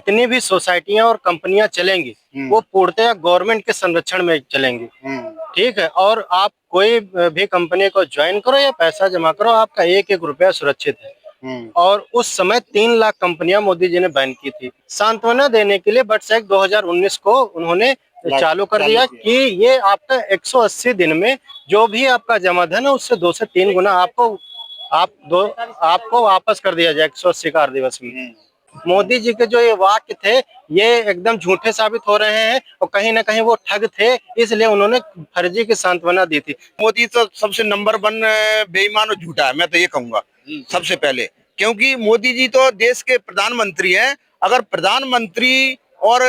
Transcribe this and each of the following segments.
जितनी भी सोसाइटियां और कंपनियां चलेंगी वो पूर्णतः गवर्नमेंट के संरक्षण में चलेंगी। ठीक है। और आप कोई भी कंपनी को ज्वाइन करो या पैसा जमा करो, आपका एक एक रुपया सुरक्षित है। और उस समय 3 लाख कंपनियां मोदी जी ने बैन की थी सांत्वना देने के लिए। बट एक्ट 2019 को उन्होंने चालू कर दिया कि ये आपका 180 दिन में जो भी आपका जमा धन है उससे 2 से 3 गुना आपको वापस कर दिया जाए 180 कार्य दिवस में। मोदी जी के जो ये वाक्य थे ये एकदम झूठे साबित हो रहे हैं और कहीं ना कहीं वो ठग थे, इसलिए उन्होंने फर्जी की सांत्वना दी थी। मोदी तो सबसे नंबर 1 बेईमान और झूठा है, मैं तो ये कहूंगा सबसे पहले, क्योंकि मोदी जी तो देश के प्रधानमंत्री हैं। अगर प्रधानमंत्री और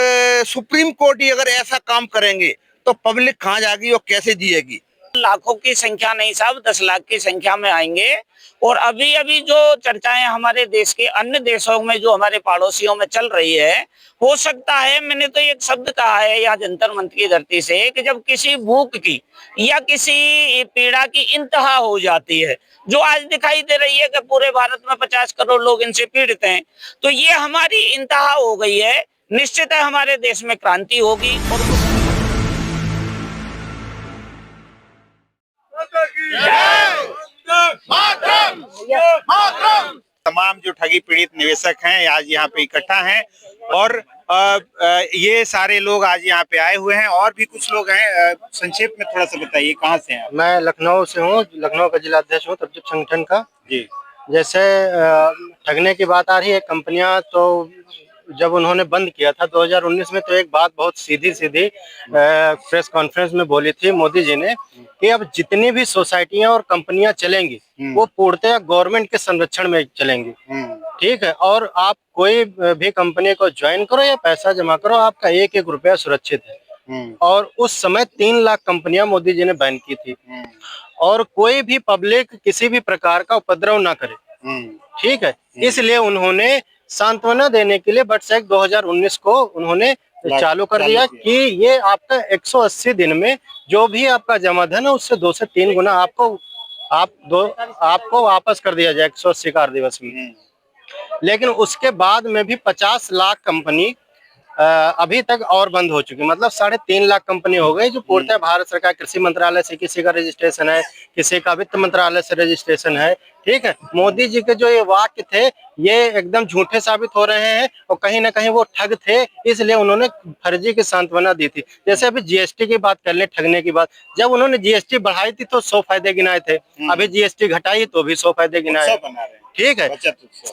सुप्रीम कोर्ट ही अगर ऐसा काम करेंगे तो पब्लिक कहाँ जाएगी और कैसे जिएगी। लाखों की संख्या नहीं साहब, 10 लाख की संख्या में आएंगे। और अभी अभी जो चर्चाएं हमारे देश के अन्य देशों में जो हमारे पड़ोसियों में चल रही है, हो सकता है, मैंने तो एक शब्द कहा है यहाँ जंतर मंतर की धरती से कि जब किसी भूख की या किसी पीड़ा की इंतहा हो जाती है, जो आज दिखाई दे रही है कि पूरे भारत में 50 करोड़ लोग इनसे पीड़ित हैं, तो ये हमारी इंतहा हो गई है। निश्चित है हमारे देश में क्रांति होगी। और तमाम जो ठगी पीड़ित निवेशक हैं आज यहाँ पे इकट्ठा हैं और ये सारे लोग आज यहाँ पे आए हुए हैं। और भी कुछ लोग हैं, संक्षेप में थोड़ा सा बताइए कहाँ से हैं? मैं लखनऊ से हूँ, लखनऊ का जिला अध्यक्ष हूँ तबलीग संगठन का जी। जैसे ठगने की बात आ रही है, कंपनियां तो जब उन्होंने बंद किया था 2019 में, तो एक बात बहुत सीधी प्रेस कॉन्फ्रेंस में बोली थी मोदी जी ने कि अब जितनी भी सोसाइटियां और कंपनियां चलेंगी वो पूर्णतः गवर्नमेंट के संरक्षण में चलेंगी। ठीक है। और आप कोई भी कंपनी को ज्वाइन करो या पैसा जमा करो, आपका एक एक रुपया सुरक्षित है। और उस समय 3 लाख कंपनियां मोदी जी ने बैन की थी और कोई भी पब्लिक किसी भी प्रकार का उपद्रव ना करे। ठीक है। इसलिए उन्होंने सांत्वना देने के लिए बट एक्ट 2019 को उन्होंने चालू कर दिया कि ये आपका 180 दिन में जो भी आपका जमा धन है उससे 2 से 3 गुना आपको वापस कर दिया जाए 180 कार्य दिवस में। लेकिन उसके बाद में भी 50 लाख कंपनी अभी तक और बंद हो चुकी, मतलब 3.5 लाख कंपनी हो गई जो पूर्णतः भारत सरकार कृषि मंत्रालय से किसी का रजिस्ट्रेशन है, किसी का वित्त मंत्रालय से रजिस्ट्रेशन है। ठीक है। मोदी जी के जो ये वाक्य थे ये एकदम झूठे साबित हो रहे हैं और कहीं ना कहीं वो ठग थे, इसलिए उन्होंने फर्जी की सांत्वना दी थी। जैसे अभी जीएसटी की बात कर ले, ठगने की बात, जब उन्होंने जीएसटी बढ़ाई थी तो 100 फायदे गिनाए थे, अभी जीएसटी घटाई तो भी 100 फायदे गिनाए। ठीक है।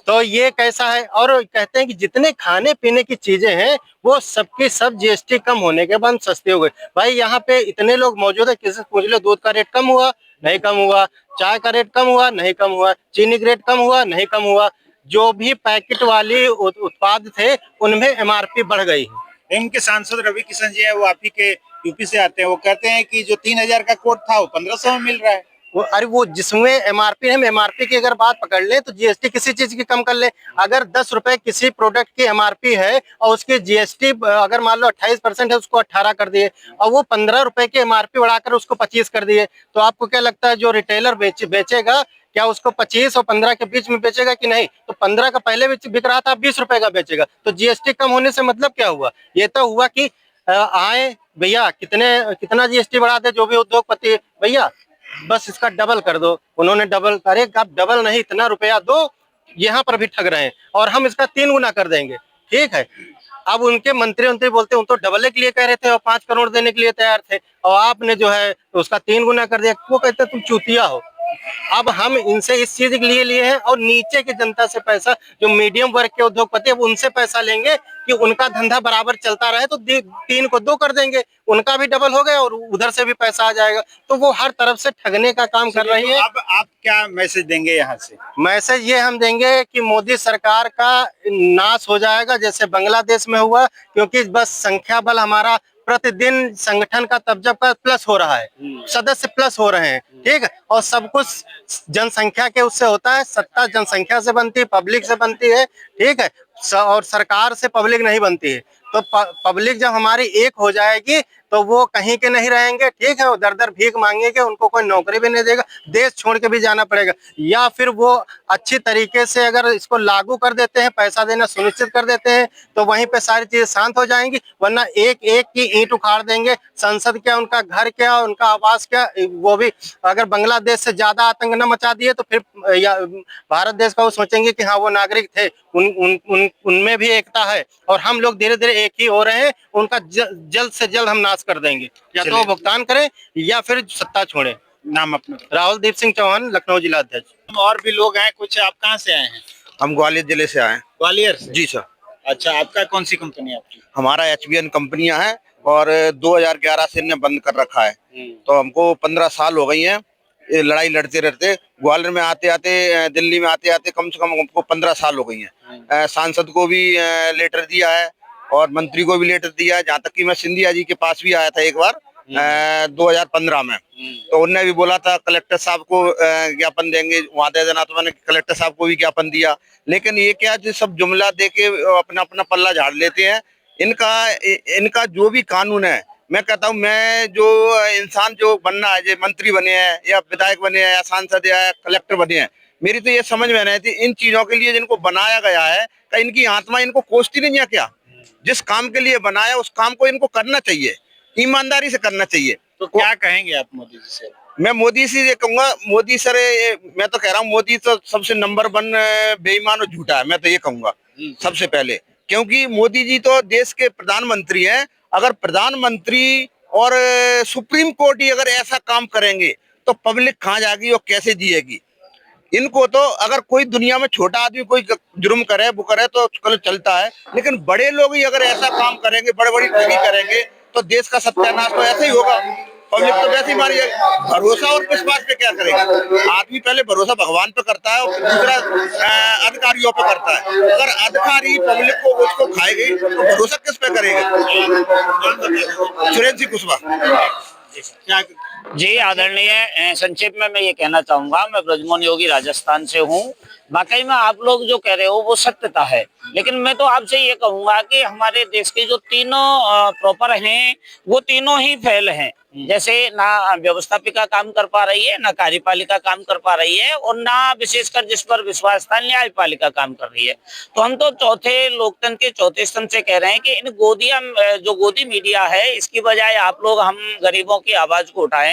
तो ये कैसा है। और कहते हैं कि जितने खाने पीने की चीजें हैं वो सबकी सब जीएसटी कम होने के बाद सस्ती हो गई। भाई यहाँ पे इतने लोग मौजूद है, किसी से पूछ लो दूध का रेट कम हुआ? नहीं कम हुआ। चाय का रेट कम हुआ? नहीं कम हुआ। चीनी का रेट कम हुआ? नहीं कम हुआ। जो भी पैकेट वाली उत्पाद थे उनमें एमआरपी बढ़ गई है। इनके सांसद रवि किशन जी है, वो आप ही के यूपी से आते हैं, वो कहते हैं कि जो 3000 का कोट था वो 1500 में मिल रहा है। वो जिसमें एमआरपी है, हम एमआरपी की अगर बात पकड़ ले तो जीएसटी किसी चीज की कम कर ले। अगर 10 रुपए किसी प्रोडक्ट की एमआरपी है और उसकी जीएसटी अगर मान लो 28% है, उसको 18 कर दिए और वो 15 रुपए की एमआरपी बढ़ाकर उसको 25 कर दिए, तो आपको क्या लगता है जो रिटेलर बेचेगा क्या उसको 25 और 15 के बीच में बेचेगा कि नहीं? तो 15 का पहले बिक रहा था, 20 रुपए का बेचेगा। तो जीएसटी कम होने से मतलब क्या हुआ? ये तो हुआ कि आए भैया कितना जीएसटी बढ़ा दे जो भी उद्योगपति, भैया बस इसका डबल कर दो। उन्होंने डबल, अरे आप डबल नहीं, इतना रुपया दो, यहाँ पर भी ठग रहे हैं और हम इसका 3 गुना कर देंगे। ठीक है। अब उनके मंत्री बोलते हैं तो डबल के लिए कह रहे थे और 5 करोड़ देने के लिए तैयार थे और आपने जो है तो उसका 3 गुना कर दिया। वो कहते तुम चूतिया हो। अब हम इनसे इस चीज के लिए हैं और नीचे की जनता से पैसा, जो मीडियम वर्ग के उद्योगपति है उनसे पैसा लेंगे कि उनका धंधा बराबर चलता रहे, तो 3 को 2 कर देंगे, उनका भी डबल हो गया और उधर से भी पैसा आ जाएगा। तो वो हर तरफ से ठगने का काम कर रही है। अब आप क्या मैसेज देंगे यहाँ से? मैसेज ये हम देंगे कि मोदी सरकार का नाश हो जाएगा जैसे बांग्लादेश में हुआ, क्योंकि बस संख्या बल हमारा प्रतिदिन संगठन का तबजब का प्लस हो रहा है, सदस्य प्लस हो रहे हैं। ठीक है। और सब कुछ जनसंख्या के उससे होता है, सत्ता जनसंख्या से बनती है, पब्लिक से बनती है। ठीक है। और सरकार से पब्लिक नहीं बनती है। तो पब्लिक जब हमारी एक हो जाएगी तो वो कहीं के नहीं रहेंगे, ठीक है, वो दर दर भीख मांगेंगे, उनको कोई नौकरी भी नहीं देगा, देश छोड़ के भी जाना पड़ेगा। या फिर वो अच्छी तरीके से अगर इसको लागू कर देते हैं, पैसा देना सुनिश्चित कर देते हैं, तो वहीं पे सारी चीजें शांत हो जाएंगी। वरना एक एक की ईंट उखाड़ देंगे, संसद क्या, उनका घर क्या, उनका आवास क्या, वो भी अगर बांग्लादेश से ज्यादा आतंक न मचा दिए तो फिर या भारत देश का वो सोचेंगे कि हाँ वो नागरिक थे, उनमें भी एकता है और हम लोग धीरे धीरे एक ही हो रहे हैं। उनका जल्द से जल्द हम नाश कर देंगे, या तो वो भुगतान करें या फिर सत्ता छोड़े। नाम अपना? राहुल दीप सिंह चौहान, लखनऊ जिला अध्यक्ष। और भी लोग हैं कुछ। आप कहाँ से आए हैं? हम ग्वालियर जिले से आए हैं। ग्वालियर से? जी सर। अच्छा, आपका कौन सी कंपनी है आपकी? हमारा HBN कंपनियां हैं और 2011 से इन्हें बंद कर रखा है, तो हमको 15 साल हो गई हैं ये लड़ाई लड़ते रहते। ग्वालियर में आते आते, दिल्ली में आते आते कम से कम हमको 15 साल हो गई हैं। सांसद को भी लेटर दिया है और मंत्री को भी लेटर दिया है, जहाँ तक कि मैं सिंधिया जी के पास भी आया था एक बार 2015 में, तो उनने भी बोला था कलेक्टर साहब को ज्ञापन देंगे, वहां दे देना, तो मैंने कलेक्टर साहब को भी ज्ञापन दिया। लेकिन ये क्या जो सब जुमला दे के अपना अपना पल्ला झाड़ लेते हैं। इनका जो भी कानून है, मैं कहता हूँ, मैं जो इंसान जो बनना है, जो मंत्री बने हैं या विधायक बने हैं या सांसद या कलेक्टर बने हैं, मेरी तो ये समझ में नहीं थी इन चीजों के लिए जिनको बनाया गया है, क्या इनकी आत्मा इनको कोसती नहीं है क्या? जिस काम के लिए बनाया उस काम को इनको करना चाहिए, ईमानदारी से करना चाहिए। तो क्या कहेंगे आप मोदी जी से? मैं मोदी से ये कहूंगा, मोदी सर, मैं तो कह रहा हूँ मोदी तो सबसे नंबर 1 बेईमान और झूठा है, मैं तो ये कहूंगा सबसे पहले। क्योंकि मोदी जी तो देश के प्रधानमंत्री हैं। अगर प्रधानमंत्री और सुप्रीम कोर्ट ही अगर ऐसा काम करेंगे तो पब्लिक कहाँ जाएगी और कैसे जिएगी? इनको तो अगर कोई दुनिया में छोटा आदमी कोई जुर्म करे, वो करे तो चलता है, लेकिन बड़े लोग ही अगर ऐसा काम करेंगे, बड़ी बड़ी ठगी करेंगे, तो देश का सत्यानाश तो ऐसे ही होगा। पब्लिक तो वैसे ही मारी जाएगी। भरोसा और विश्वास पे क्या करेगा? आदमी पहले भरोसा भगवान पे करता है और दूसरा अधिकारियों पे करता है। अगर अधिकारी पब्लिक को उसको खाएगी तो भरोसा किस पे करेगा? सुरेंद्र सिंह कुशवाहा। जी आदरणीय, संक्षेप में मैं ये कहना चाहूंगा, मैं ब्रजमोहन योगी राजस्थान से हूँ। वाकई में आप लोग जो कह रहे हो वो सत्यता है, लेकिन मैं तो आपसे ये कहूंगा कि हमारे देश के जो तीनों प्रॉपर हैं वो तीनों ही फेल हैं। जैसे ना व्यवस्थापिका काम कर पा रही है, ना कार्यपालिका काम कर पा रही है, और ना विशेषकर जिस पर विश्वास था न्यायपालिका काम कर रही है। तो हम तो चौथे लोकतंत्र के चौथे स्तंभ से कह रहे हैं कि इन जो गोदी मीडिया है, इसकी बजाय आप लोग हम गरीबों की आवाज को उठाएं।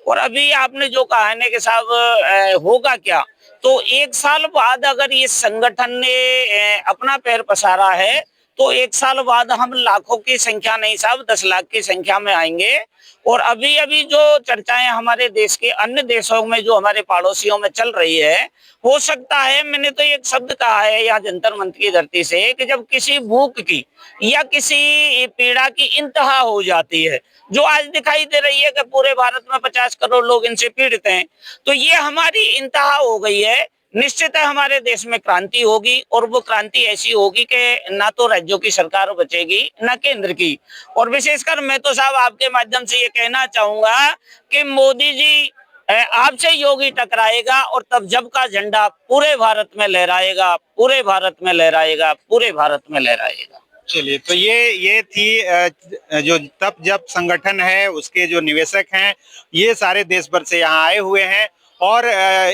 और अभी आपने जो कहा है कि साहब होगा क्या, तो 1 साल बाद अगर ये संगठन ने अपना पैर पसारा है तो 1 साल बाद हम लाखों की संख्या नहीं साहब 10 लाख की संख्या में आएंगे। और अभी अभी जो चर्चाएं हमारे देश के अन्य देशों में, जो हमारे पड़ोसियों में चल रही है, हो सकता है, मैंने तो एक शब्द कहा है यहाँ जंतर मंतर की धरती से, कि जब किसी भूख की या किसी पीड़ा की इंतहा हो जाती है, जो आज दिखाई दे रही है कि पूरे भारत में 50 करोड़ लोग इनसे पीड़ित हैं, तो ये हमारी इंतहा हो गई है। निश्चित है हमारे देश में क्रांति होगी, और वो क्रांति ऐसी होगी कि ना तो राज्यों की सरकार बचेगी ना केंद्र की। और विशेषकर मैं तो साहब आपके माध्यम से ये कहना चाहूंगा कि मोदी जी आपसे योगी टकराएगा, और तब जब का झंडा पूरे भारत में लहराएगा, पूरे भारत में लहराएगा, पूरे भारत में लहराएगा। चलिए, तो ये थी जो तब जब संगठन है उसके जो निवेशक हैं, ये सारे देश भर से यहाँ आए हुए हैं। और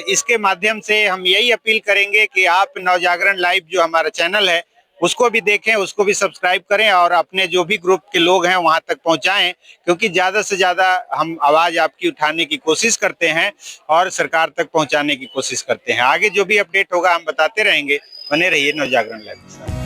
इसके माध्यम से हम यही अपील करेंगे कि आप नवजागरण लाइव जो हमारा चैनल है उसको भी देखें, उसको भी सब्सक्राइब करें और अपने जो भी ग्रुप के लोग हैं वहां तक पहुंचाएं, क्योंकि ज्यादा से ज्यादा हम आवाज आपकी उठाने की कोशिश करते हैं और सरकार तक पहुंचाने की कोशिश करते हैं। आगे जो भी अपडेट होगा हम बताते रहेंगे। बने रहिए नवजागरण लाइव के साथ।